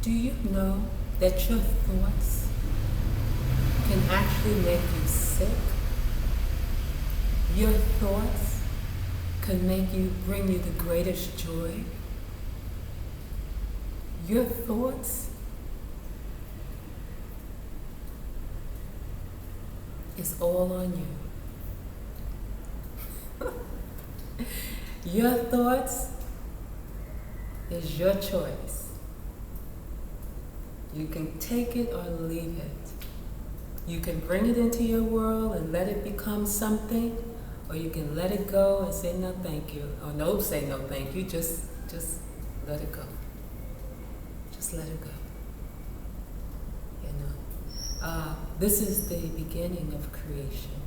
Do you know that your thoughts can actually make you sick? Your thoughts can bring you the greatest joy. Your thoughts is all on you. Your thoughts is your choice. You can take it or leave it. You can bring it into your world and let it become something, or you can let it go and say no thank you. Or no, say no thank you, just let it go. Just let it go. You know. This is the beginning of creation,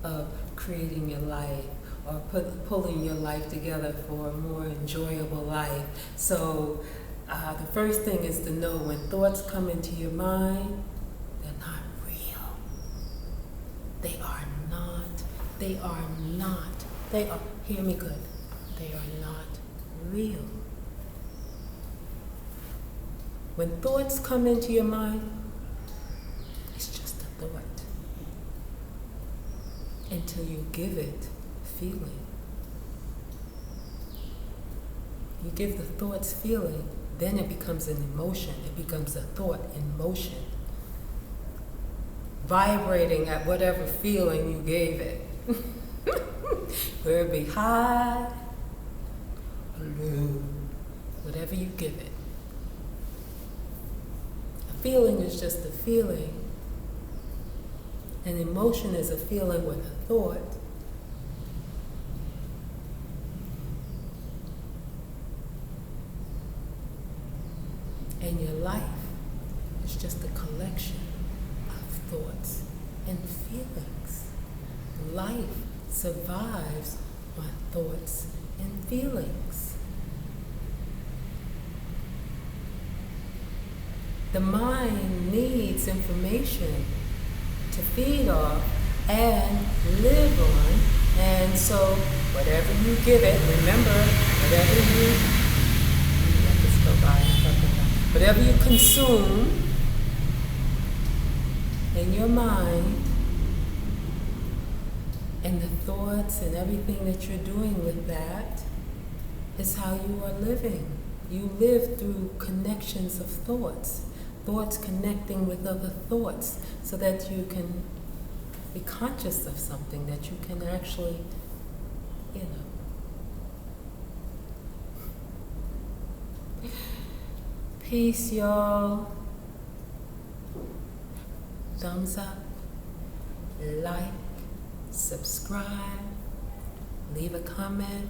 of creating your life, or pulling your life together for a more enjoyable life. So the first thing is to know when thoughts come into your mind, they're not real. They are not. They are not. They are, hear me good, they are not real. When thoughts come into your mind, it's just a thought. Until you give it feeling. You give the thoughts feeling, then it becomes an emotion. It becomes a thought in motion, vibrating at whatever feeling you gave it. Whether it be high or low, whatever you give it. A feeling is just a feeling. An emotion is a feeling with a thought. And your life is just a collection of thoughts and feelings. Life survives on thoughts and feelings. The mind needs information to feed off and live on, and so whatever you give it, remember, whatever you consume in your mind, and the thoughts and everything that you're doing with that is how you are living. You live through connections of thoughts connecting with other thoughts, so that you can be conscious of something, that you can actually, you know. Peace, y'all. Thumbs up, like, subscribe, leave a comment.